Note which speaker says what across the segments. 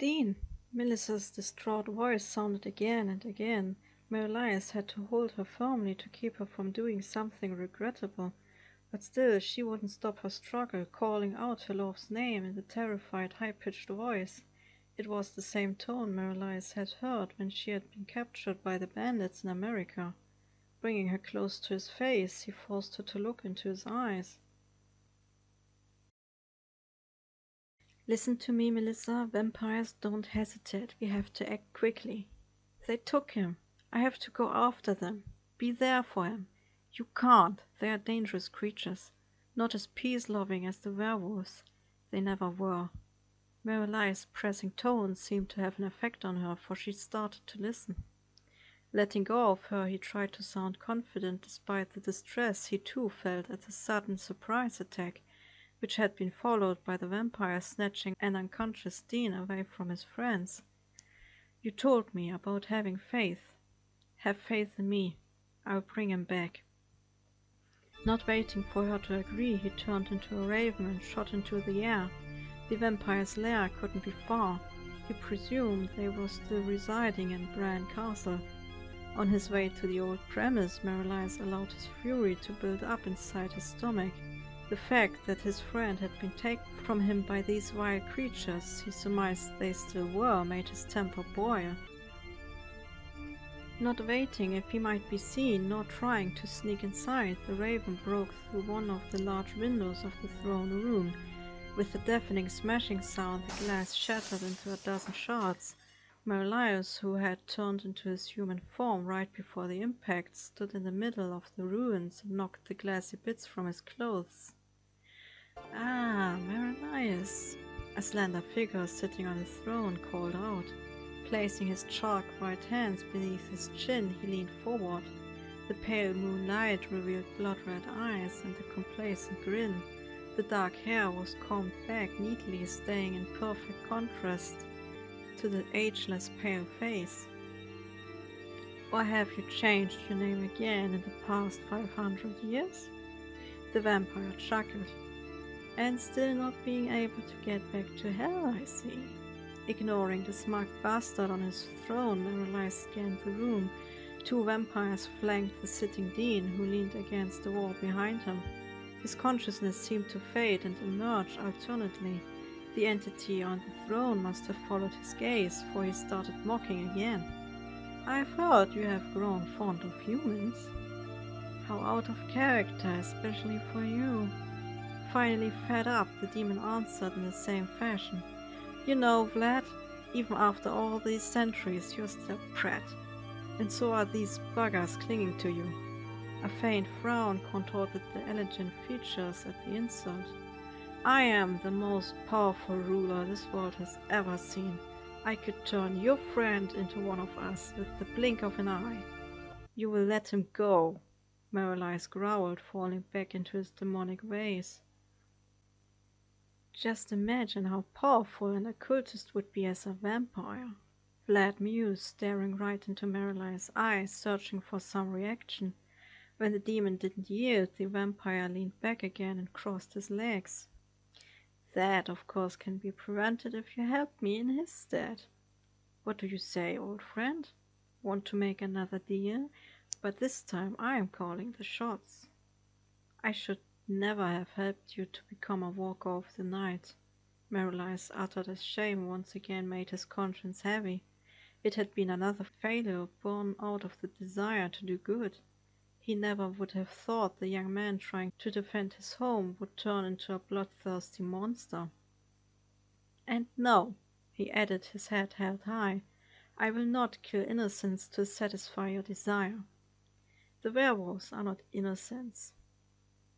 Speaker 1: Dean! Melissa's distraught voice sounded again and again. Marius had to hold her firmly to keep her from doing something regrettable, but still she wouldn't stop her struggle, calling out her love's name in the terrified, high-pitched voice. It was the same tone Marius had heard when she had been captured by the bandits in America. Bringing her close to his face, he forced her to look into his eyes. "Listen to me, Melissa. Vampires don't hesitate. We have to act quickly. They took him. I have to go after them. Be there for him. You can't. They are dangerous creatures. Not as peace-loving as the werewolves. They never were." Marius' pressing tone seemed to have an effect on her, for she started to listen. Letting go of her, he tried to sound confident despite the distress he too felt at the sudden surprise attack, which had been followed by the vampire snatching an unconscious Dean away from his friends. "You told me about having faith. Have faith in me. I'll bring him back." Not waiting for her to agree, he turned into a raven and shot into the air. The vampire's lair couldn't be far. He presumed they were still residing in Bran Castle. On his way to the old premise, Marius allowed his fury to build up inside his stomach. The fact that his friend had been taken from him by these wild creatures he surmised they still were made his temper boil. Not waiting if he might be seen, nor trying to sneak inside, the raven broke through one of the large windows of the throne room. With a deafening smashing sound, the glass shattered into a dozen shards. Marius, who had turned into his human form right before the impact, stood in the middle of the ruins and knocked the glassy bits from his clothes. "Ah, Marius," a slender figure sitting on the throne called out. Placing his chalk-white hands beneath his chin, he leaned forward. The pale moonlight revealed blood-red eyes and a complacent grin. The dark hair was combed back neatly, staying in perfect contrast to the ageless pale face. "Or have you changed your name again in the past 500 years? The vampire chuckled. "And still not being able to get back to hell, I see." Ignoring the smug bastard on his throne, Marius scanned the room. Two vampires flanked the sitting Dean, who leaned against the wall behind him. His consciousness seemed to fade and emerge alternately. The entity on the throne must have followed his gaze, for he started mocking again. "I've heard you have grown fond of humans." "How out of character, especially for you." Finally fed up, the demon answered in the same fashion. "You know, Vlad, even after all these centuries, you're still a prat. And so are these buggers clinging to you." A faint frown contorted the elegant features at the insult. "I am the most powerful ruler this world has ever seen. I could turn your friend into one of us with the blink of an eye." "You will let him go," Marius growled, falling back into his demonic ways. "Just imagine how powerful an occultist would be as a vampire," Vlad mused, staring right into Marius' eyes, searching for some reaction. When the demon didn't yield, the vampire leaned back again and crossed his legs. "That, of course, can be prevented if you help me in his stead. What do you say, old friend? Want to make another deal? But this time I am calling the shots." "I should never have helped you to become a walker of the night," Marius uttered as shame once again made his conscience heavy. It had been another failure born out of the desire to do good. He never would have thought the young man trying to defend his home would turn into a bloodthirsty monster. "And no," he added, his head held high, "I will not kill innocents to satisfy your desire. The werewolves are not innocents.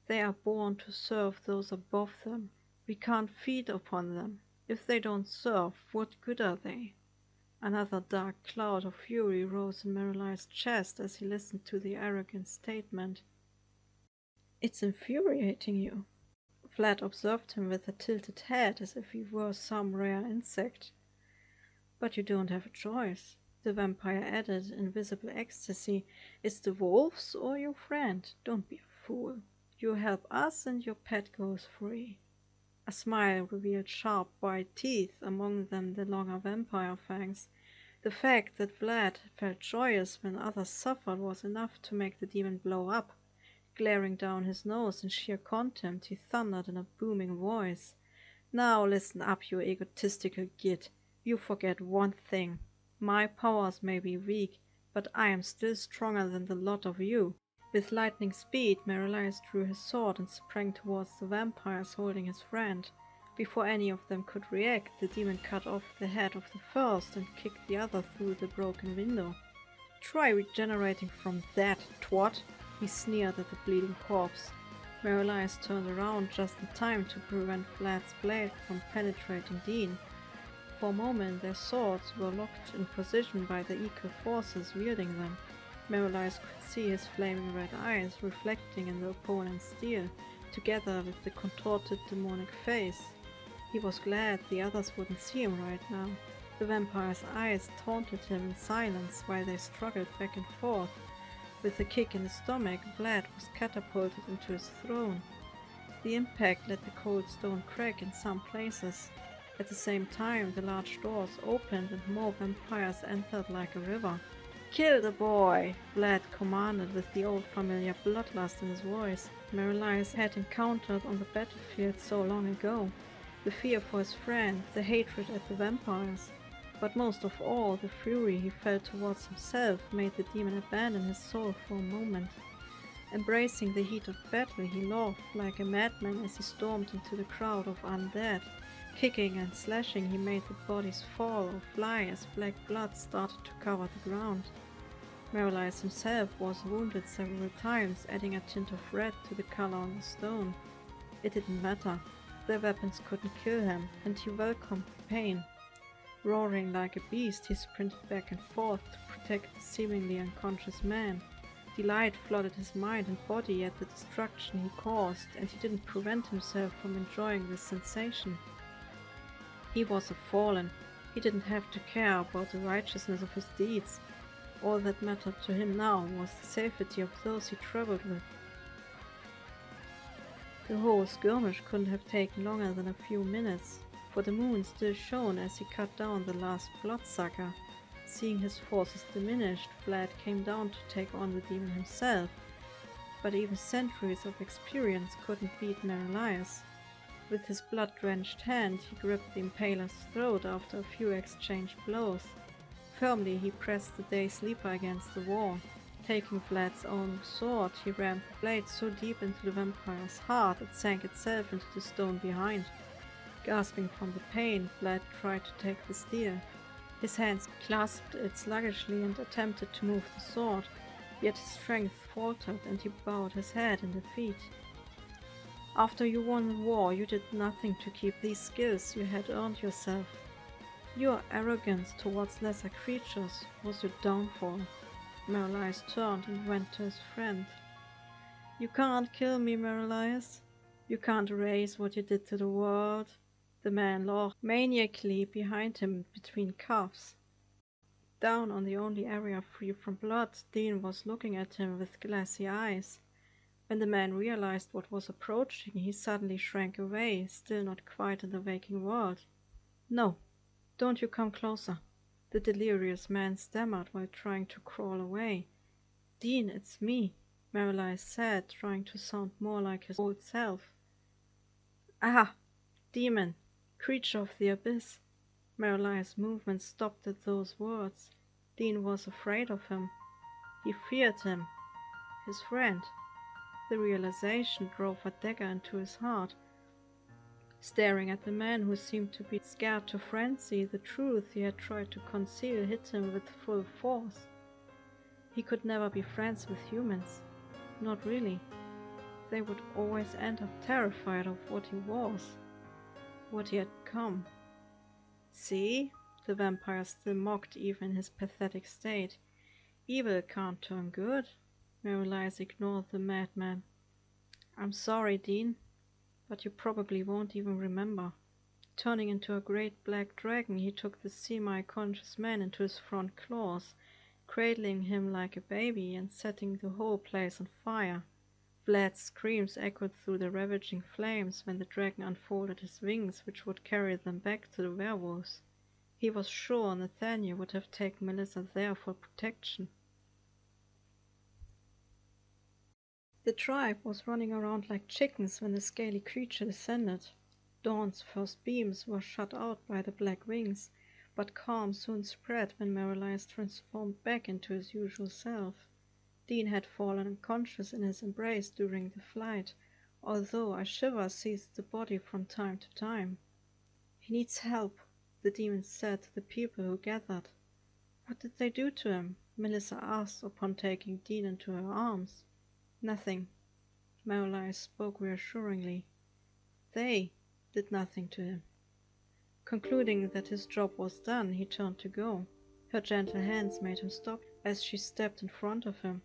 Speaker 1: They are born to serve those above them. We can't feed upon them. If they don't serve, what good are they?" Another dark cloud of fury rose in Marius' chest as he listened to the arrogant statement. "It's infuriating you," Vlad observed him with a tilted head as if he were some rare insect. "But you don't have a choice," the vampire added in visible ecstasy. "It's the wolves or your friend. Don't be a fool. You help us and your pet goes free." A smile revealed sharp white teeth, among them the longer vampire fangs. The fact that Vlad felt joyous when others suffered was enough to make the demon blow up. Glaring down his nose in sheer contempt, he thundered in a booming voice. "Now listen up, you egotistical git. You forget one thing. My powers may be weak, but I am still stronger than the lot of you." With lightning speed, Merelias drew his sword and sprang towards the vampires holding his friend. Before any of them could react, the demon cut off the head of the first and kicked the other through the broken window. "Try regenerating from that, twat!" he sneered at the bleeding corpse. Merelias turned around just in time to prevent Vlad's blade from penetrating Dean. For a moment their swords were locked in position by the equal forces wielding them. Merelias could see his flaming red eyes reflecting in the opponent's steel, together with the contorted demonic face. He was glad the others wouldn't see him right now. The vampire's eyes taunted him in silence while they struggled back and forth. With a kick in the stomach, Vlad was catapulted into his throne. The impact let the cold stone crack in some places. At the same time, the large doors opened and more vampires entered like a river. "Kill the boy!" Vlad commanded with the old familiar bloodlust in his voice. Merelias had encountered on the battlefield so long ago. The fear for his friend, the hatred at the vampires, but most of all the fury he felt towards himself made the demon abandon his soul for a moment. Embracing the heat of battle, he laughed like a madman as he stormed into the crowd of undead. Kicking and slashing, he made the bodies fall or fly as black blood started to cover the ground. Merelias himself was wounded several times, adding a tint of red to the color on the stone. It didn't matter. Their weapons couldn't kill him, and he welcomed the pain. Roaring like a beast, he sprinted back and forth to protect the seemingly unconscious man. Delight flooded his mind and body at the destruction he caused, and he didn't prevent himself from enjoying this sensation. He was a fallen. He didn't have to care about the righteousness of his deeds. All that mattered to him now was the safety of those he traveled with. The whole skirmish couldn't have taken longer than a few minutes, for the moon still shone as he cut down the last bloodsucker. Seeing his forces diminished, Vlad came down to take on the demon himself, but even centuries of experience couldn't beat Merelias. With his blood-drenched hand, he gripped the impaler's throat after a few exchanged blows. Firmly he pressed the Day Sleeper against the wall. Taking Vlad's own sword, he rammed the blade so deep into the vampire's heart it sank itself into the stone behind. Gasping from the pain, Vlad tried to take the steel. His hands clasped it sluggishly and attempted to move the sword, yet his strength faltered and he bowed his head in defeat. After you won the war, you did nothing to keep these skills you had earned yourself. Your arrogance towards lesser creatures was your downfall. Merelias turned and went to his friend. "You can't kill me, Merelias. You can't erase what you did to the world." The man laughed maniacally behind him between coughs. Down on the only area free from blood, Dean was looking at him with glassy eyes. When the man realized what was approaching, he suddenly shrank away, still not quite in the waking world. "No, don't you come closer," the delirious man stammered while trying to crawl away. "Dean, it's me," Merelias said, trying to sound more like his old self. "Ah, demon, creature of the abyss." Merelias' movement stopped at those words. Dean was afraid of him. He feared him. His friend. The realization drove a dagger into his heart. Staring at the man who seemed to be scared to frenzy, the truth he had tried to conceal hit him with full force. He could never be friends with humans. Not really. They would always end up terrified of what he was, what he had become. "See?" The vampire still mocked even in his pathetic state. "Evil can't turn good." Merelias ignored the madman. "I'm sorry, Dean, but you probably won't even remember." Turning into a great black dragon, he took the semi-conscious man into his front claws, cradling him like a baby and setting the whole place on fire. Vlad's screams echoed through the ravaging flames when the dragon unfolded his wings, which would carry them back to the werewolves. He was sure Nathaniel would have taken Melissa there for protection. The tribe was running around like chickens when the scaly creature descended. Dawn's first beams were shut out by the black wings, but calm soon spread when Marilyes transformed back into his usual self. Dean had fallen unconscious in his embrace during the flight, although a shiver seized the body from time to time. "He needs help," the demon said to the people who gathered. "What did they do to him?" Melissa asked upon taking Dean into her arms. "Nothing," Marilyes spoke reassuringly. "They did nothing to him." Concluding that his job was done, he turned to go. Her gentle hands made him stop as she stepped in front of him.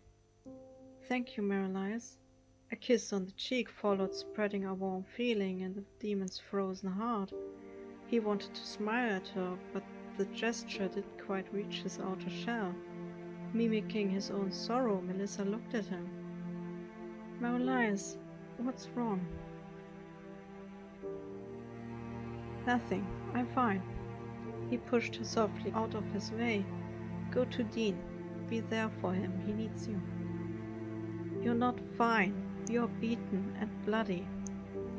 Speaker 1: "Thank you, Marilyes." A kiss on the cheek followed, spreading a warm feeling in the demon's frozen heart. He wanted to smile at her, but the gesture didn't quite reach his outer shell. Mimicking his own sorrow, Melissa looked at him. "Marilyes, what's wrong?" "Nothing. I'm fine." He pushed her softly out of his way. "Go to Dean. Be there for him. He needs you." "You're not fine. You're beaten and bloody."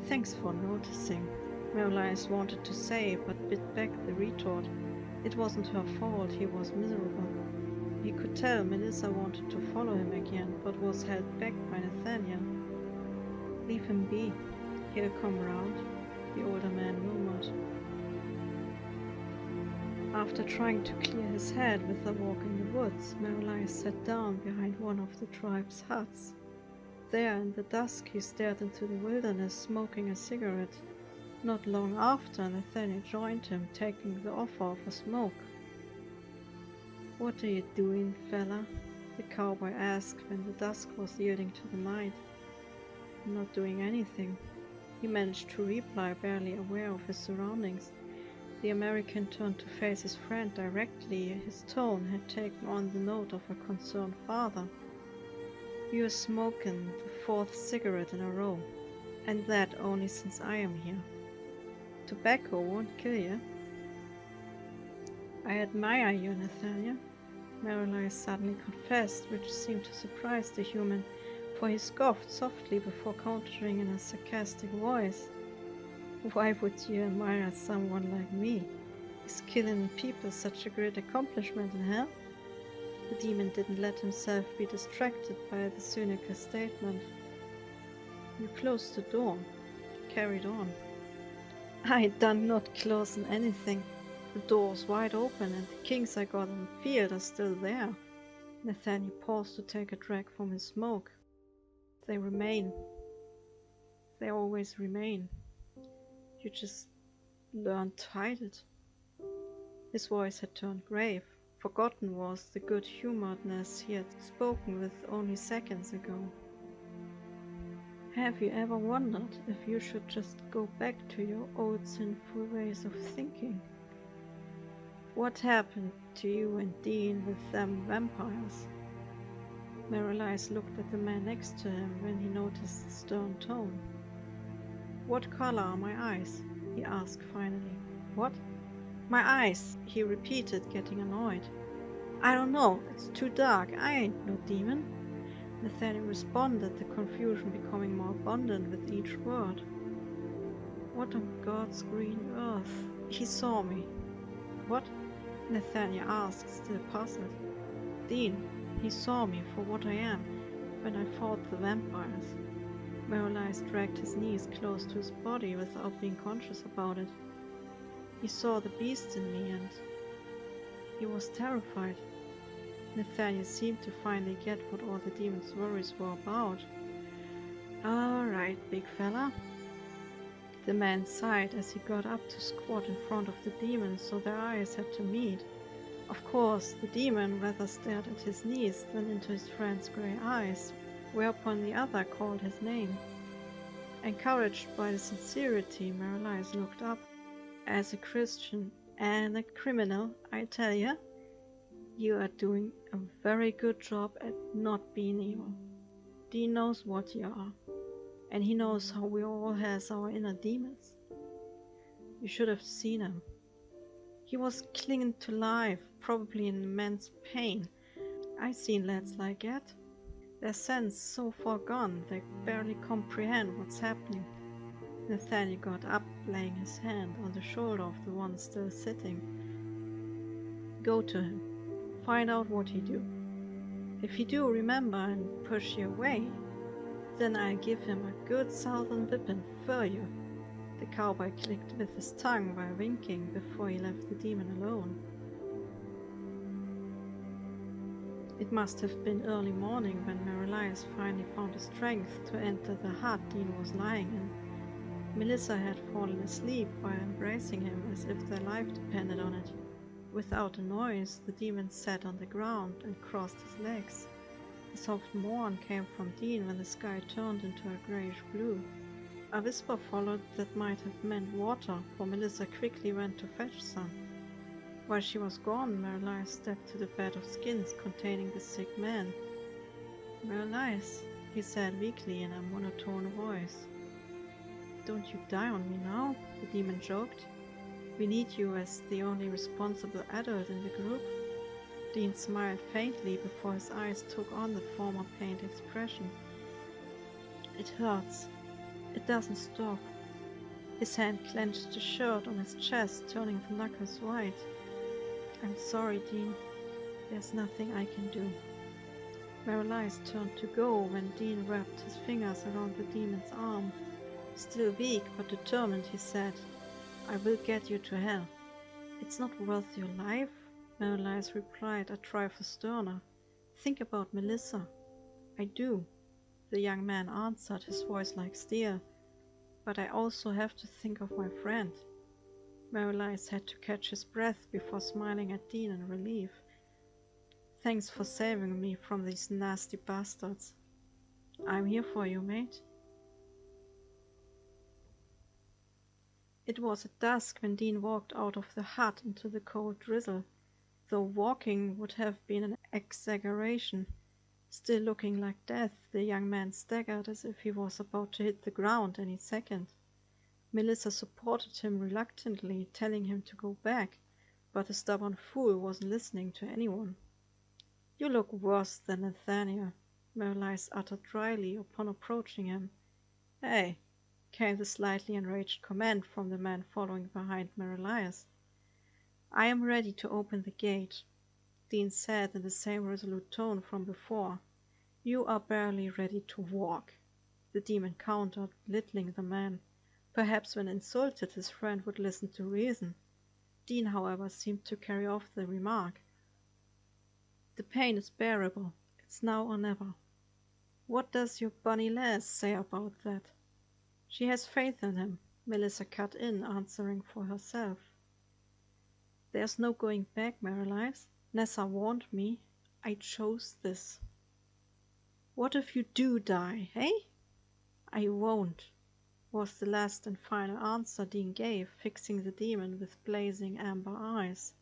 Speaker 1: "Thanks for noticing," Marilyes wanted to say, but bit back the retort. It wasn't her fault he was miserable. He could tell Melissa wanted to follow him again, but was held back by Nathaniel. "Leave him be. He'll come round," the older man murmured. After trying to clear his head with a walk in the woods, Marilyes sat down behind one of the tribe's huts. There in the dusk he stared into the wilderness, smoking a cigarette. Not long after, Nathaniel joined him, taking the offer of a smoke. "What are you doing, fella?" the cowboy asked when the dusk was yielding to the night. "I'm not doing anything," he managed to reply, barely aware of his surroundings. The American turned to face his friend directly. His tone had taken on the note of a concerned father. "You're smoking the fourth cigarette in a row, and that only since I am here. Tobacco won't kill you." "I admire you, Nathaniel," Marilyes suddenly confessed, which seemed to surprise the human, for he scoffed softly before countering in a sarcastic voice. "Why would you admire someone like me? Is killing people such a great accomplishment in hell?" The demon didn't let himself be distracted by the cynical statement. "You closed the door," he carried on. "I done not closing anything. The door's wide open and the kings I got in the field are still there." Nathaniel paused to take a drag from his smoke. "They remain. They always remain. You just learned to hide it." His voice had turned grave. Forgotten was the good-humoredness he had spoken with only seconds ago. "Have you ever wondered if you should just go back to your old sinful ways of thinking? What happened to you and Dean with them vampires?" Marilyes looked at the man next to him when he noticed the stern tone. "What color are my eyes?" he asked finally. "What?" "My eyes," he repeated, getting annoyed. "I don't know. It's too dark. I ain't no demon," Nathaniel responded, the confusion becoming more abundant with each word. "What on God's green earth?" "He saw me." "What?" Nathaniel asked, still puzzled. "Dean, he saw me for what I am when I fought the vampires." Marilyes dragged his knees close to his body without being conscious about it. "He saw the beast in me and he was terrified." Nathaniel seemed to finally get what all the demon's worries were about. "All right, big fella." The man sighed as he got up to squat in front of the demon so their eyes had to meet. Of course, the demon rather stared at his knees than into his friend's grey eyes, whereupon the other called his name. Encouraged by the sincerity, Marilyes looked up. "As a Christian and a criminal, I tell you, you are doing a very good job at not being evil." Dean knows what you are, and he knows how we all has our inner demons. You should have seen him. He was clinging to life, probably in immense pain. I've seen lads like that. Their sense so far gone they barely comprehend what's happening. Nathaniel got up, laying his hand on the shoulder of the one still sitting. Go to him. Find out what he do. If he do remember and push you away, then I'll give him a good southern whipping for you. The cowboy clicked with his tongue while winking before he left the demon alone. It must have been early morning when Marielias finally found the strength to enter the hut Dean was lying in. Melissa had fallen asleep while embracing him as if their life depended on it. Without a noise, the demon sat on the ground and crossed his legs. A soft mourn came from Dean when the sky turned into a greyish blue. A whisper followed that might have meant water, for Melissa quickly went to fetch some. While she was gone, Marielias stepped to the bed of skins containing the sick man. "Marielias," he said weakly in a monotone voice. "Don't you die on me now," the demon joked. "We need you as the only responsible adult in the group." Dean smiled faintly before his eyes took on the former pained expression. "It hurts. It doesn't stop." His hand clenched the shirt on his chest, turning the knuckles white. "I'm sorry, Dean. There's nothing I can do." Marielias turned to go when Dean wrapped his fingers around the demon's arm. Still weak but determined, he said, "I will get you to hell." "It's not worth your life," Marielias replied, a trifle sterner. "Think about Melissa." "I do," the young man answered, his voice like steel. "But I also have to think of my friend." Marielias had to catch his breath before smiling at Dean in relief. "Thanks for saving me from these nasty bastards." "I'm here for you, mate." It was at dusk when Dean walked out of the hut into the cold drizzle, though walking would have been an exaggeration. Still looking like death, the young man staggered as if he was about to hit the ground any second. Melissa supported him reluctantly, telling him to go back, but the stubborn fool wasn't listening to anyone. "You look worse than Nathaniel," Marielias uttered dryly upon approaching him. "Hey," came the slightly enraged command from the man following behind Marielias. "I am ready to open the gate," Dean said in the same resolute tone from before. "You are barely ready to walk," the demon countered, belittling the man. Perhaps when insulted his friend would listen to reason. Dean, however, seemed to carry off the remark. "The pain is bearable. It's now or never." "What does your bonny lass say about that?" "She has faith in him," Melissa cut in, answering for herself. "There's no going back, Marielias. Nessa warned me. I chose this." "What if you do die, eh?" "I won't," was the last and final answer Dean gave, fixing the demon with blazing amber eyes.